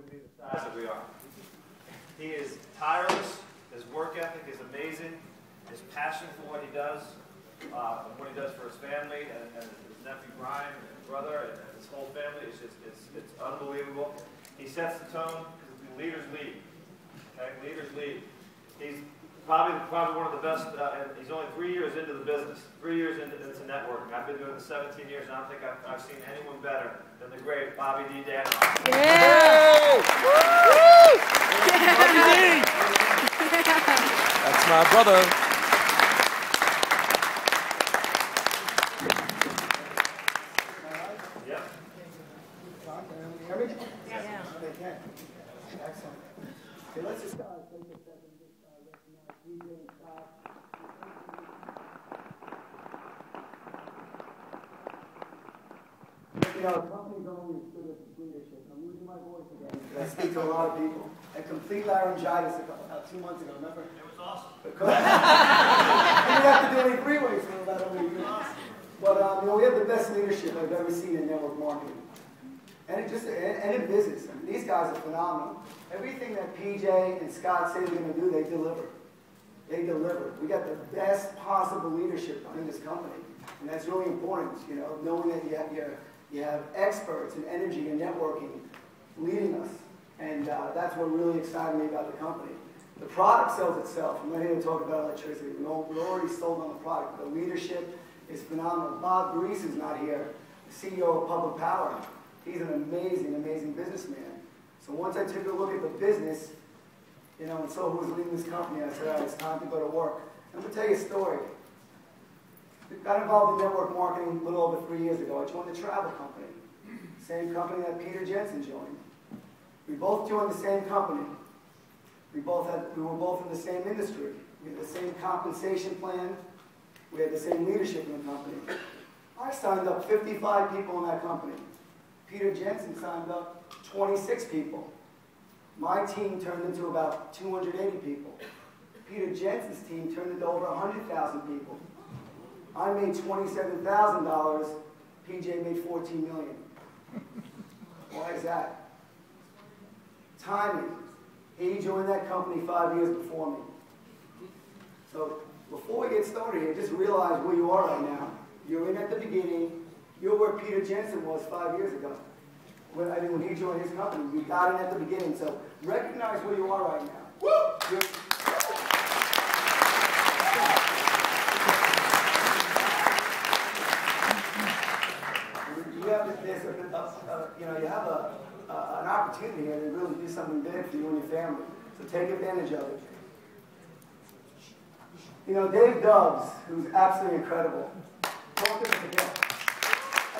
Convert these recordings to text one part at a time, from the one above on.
to be the size that we are. He is tireless. His work ethic is amazing. His passion for what he does, and what he does for his family, and his nephew Brian, and his brother, and his whole family, it's unbelievable. He sets the tone. Leaders lead. Okay, leaders lead. He's probably one of the best. And he's only 3 years into the business. 3 years into networking. I've been doing it 17 years, and I don't think I've seen anyone better than the great BobDanuff. Yeah! Bobby D! That's my brother. Yep. Yeah. Excellent. Okay, let's just take a second and just recognize PJ and Scott. You know, the company's only as good as its leadership. I'm losing my voice again. I speak to a lot of people. I had complete laryngitis about 2 months ago, remember? It was awesome. I didn't have to do any freeways for about a week. But you know, we have the best leadership I've ever seen in network marketing. And in business. I mean, these guys are phenomenal. Everything that PJ and Scott say they're going to do, they deliver. They deliver. We got the best possible leadership in this company. And that's really important, you know, knowing that you have experts in energy and networking leading us. And that's what really excited me about the company. The product sells itself. I'm not here to talk about electricity. We're already sold on the product. The leadership is phenomenal. Bob Grease is not here, the CEO of Public Power. He's an amazing, amazing businessman. So once I took a look at the business, you know, and saw who was leading this company, I said, all right, it's time to go to work. I'm going to tell you a story. I got involved in network marketing a little over 3 years ago. I joined a travel company, same company that Peter Jensen joined. We both joined the same company. We were both in the same industry. We had the same compensation plan. We had the same leadership in the company. I signed up 55 people in that company. Peter Jensen signed up 26 people. My team turned into about 280 people. Peter Jensen's team turned into over 100,000 people. I made $27,000. PJ made $14 million. Why is that? Timing. He joined that company 5 years before me. So before we get started here, just realize where you are right now. You're in at the beginning. You're where Peter Jensen was 5 years ago. When he joined his company, you got in at the beginning. So recognize where you are right now. Woo! You have an opportunity here to really do something big for you and your family. So take advantage of it. You know, Dave Dobbs, who's absolutely incredible. Talk to him again.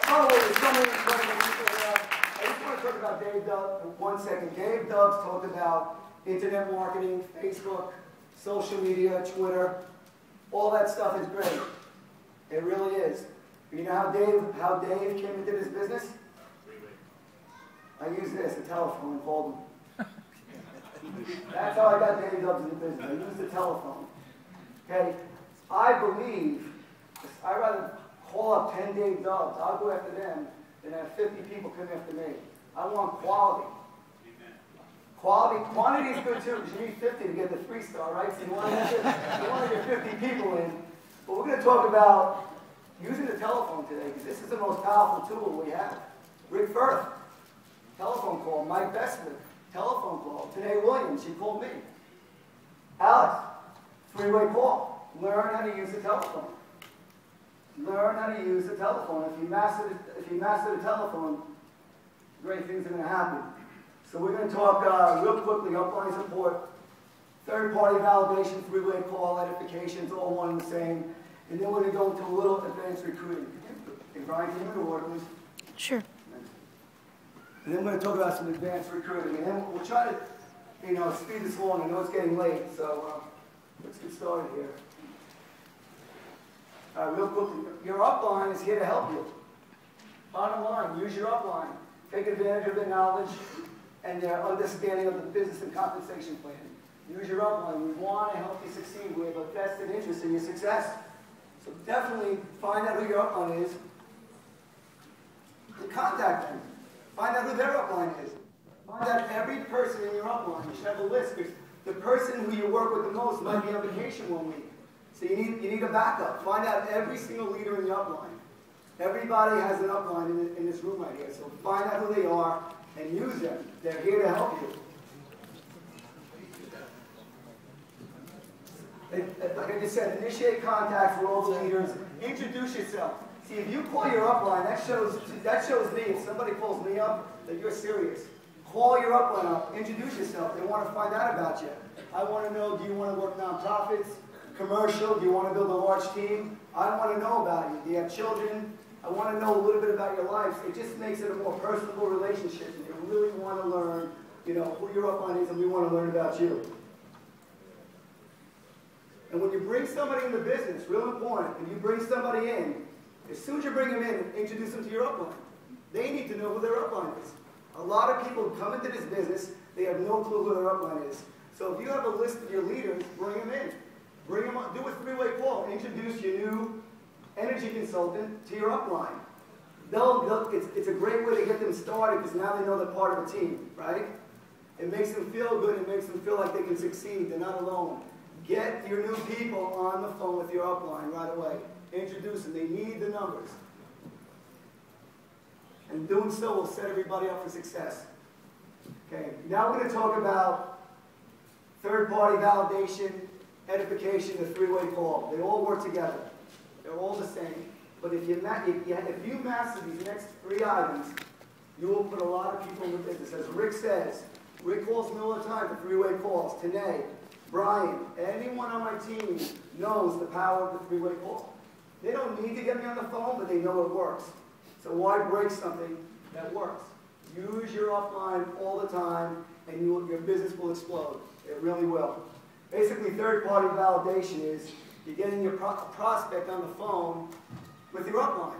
By the way, there's so many incredible people here. I just want to talk about Dave Dobbs for 1 second. Dave Dobbs talked about internet marketing, Facebook, social media, Twitter. All that stuff is great. It really is. You know how Dave came into this business? I use this, a telephone, and called him. That's how I got Dave Dobbs in the business. I used the telephone. Okay? I believe, I'd rather call up 10 Dave Dobbs, I'll go after them, than have 50 people come after me. I want quality. Quantity is good too, because you need 50 to get the 3-star, right? So you want to get 50 people in. But we're going to talk about using the telephone today, because this is the most powerful tool we have. Rick Firth, telephone call. Mike Bestman, telephone call. Tanae Williams, she called me. Alex, 3-way call. Learn how to use the telephone. Learn how to use the telephone. If you master the telephone, great things are going to happen. So we're going to talk real quickly, upline support, third-party validation, 3-way call, edifications, all one and the same. And then we're going to go into a little advanced recruiting. Hey, Brian, can you go to work, please? Sure. And then we're going to talk about some advanced recruiting. And then we'll try to, speed this along. I know it's getting late, so let's get started here. All right, real quickly. Your upline is here to help you. Bottom line, use your upline. Take advantage of their knowledge and their understanding of the business and compensation plan. Use your upline. We want to help you succeed. We have a vested interest in your success. So definitely find out who your upline is. And contact them. Find out who their upline is. Find out every person in your upline. You should have a list, because the person who you work with the most might be on vacation one week. So you need a backup. Find out every single leader in the upline. Everybody has an upline in this room right here. So find out who they are and use them. They're here to help you. Like I just said, initiate contacts with all the leaders. Introduce yourself. See, if you call your upline, that shows me, if somebody calls me up, that you're serious. Call your upline up. Introduce yourself. They want to find out about you. I want to know, do you want to work nonprofits, commercial? Do you want to build a large team? I want to know about you. Do you have children? I want to know a little bit about your life. It just makes it a more personable relationship. And you really want to learn, who your upline is, and we want to learn about you. And when you bring somebody in the business, real important, when you bring somebody in, as soon as you bring them in, introduce them to your upline. They need to know who their upline is. A lot of people come into this business, they have no clue who their upline is. So if you have a list of your leaders, bring them in. Bring them up, do a three-way call. Introduce your new energy consultant to your upline. It's a great way to get them started, because now they know they're part of a team, right? It makes them feel good. It makes them feel like they can succeed. They're not alone. Get your new people on the phone with your upline right away. Introduce them. They need the numbers. And doing so will set everybody up for success. Okay, now we're going to talk about third-party validation, edification, the three-way call. They all work together. They're all the same. But if you master these next three items, you will put a lot of people in the business. As Rick says, Rick calls me all the time for three-way calls. Today, Brian, anyone on my team knows the power of the three-way call. They don't need to get me on the phone, but they know it works. So why break something that works? Use your upline all the time, and your business will explode. It really will. Basically, third-party validation is you're getting your prospect on the phone with your upline.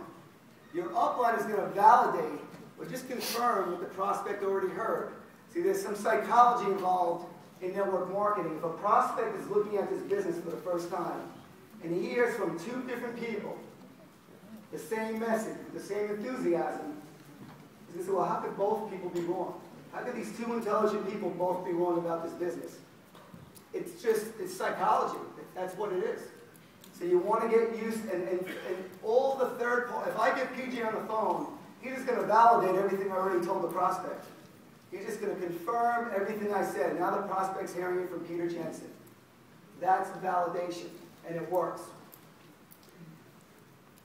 Your upline is going to validate or just confirm what the prospect already heard. See, there's some psychology involved in network marketing. If a prospect is looking at this business for the first time, and he hears from two different people the same message, the same enthusiasm, he's going to say, well, how could both people be wrong? How could these two intelligent people both be wrong about this business? It's psychology. That's what it is. So you want to get used, and all the third party, if I get PJ on the phone, he's just going to validate everything I already told the prospect. He's just going to confirm everything I said. Now the prospect's hearing it from Peter Jensen. That's validation, and it works.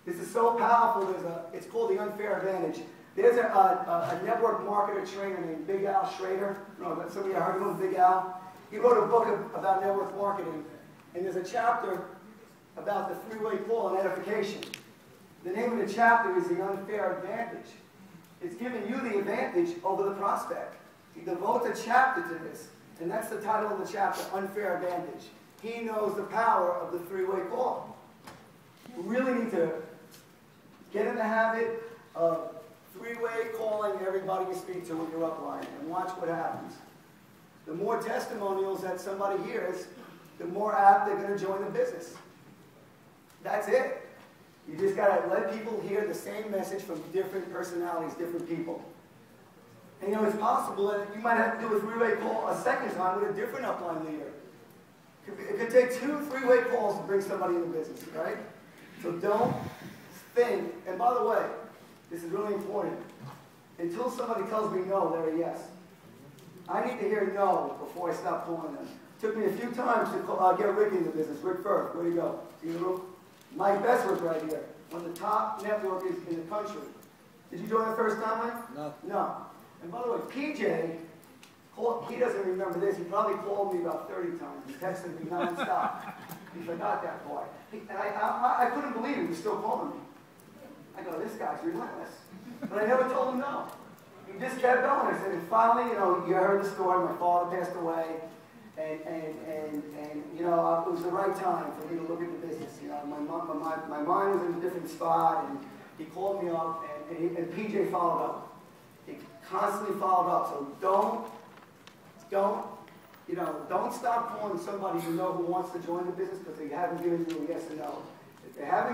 This is so powerful. It's called the unfair advantage. There's a network marketer trainer named Big Al Schrader. Some of you heard of him, Big Al. He wrote a book about network marketing, and there's a chapter about the three-way call and edification. The name of the chapter is the unfair advantage. It's giving you the advantage over the prospect. He devotes a chapter to this, and that's the title of the chapter, Unfair Advantage. He knows the power of the three-way call. You really need to get in the habit of three-way calling everybody you speak to with your upline, and watch what happens. The more testimonials that somebody hears, the more apt they're going to join the business. That's it. You just got to let people hear the same message from different personalities, different people. And it's possible that you might have to do a three-way call a second time with a different upline leader. It could take 2 3-way calls to bring somebody in the business, right? So don't think, and by the way, this is really important, until somebody tells me no, they're a yes. I need to hear no before I stop calling them. It took me a few times to get Rick in the business. Rick Firth, where'd he go? See the room? Mike Bestwick right here, one of the top networkers in the country. Did you join the first time, Mike? No. No. And by the way, PJ, he doesn't remember this. He probably called me about 30 times. He texted me nonstop. He forgot that part. And I couldn't believe he was still calling me. I go, this guy's relentless. But I never told him no. He just kept going. I said, and finally, you heard the story. My father passed away. And it was the right time for me to look at the business. My mind was in a different spot, and he called me up, and PJ followed up. He constantly followed up. So don't stop calling somebody who wants to join the business because they haven't given you a yes or no. If they haven't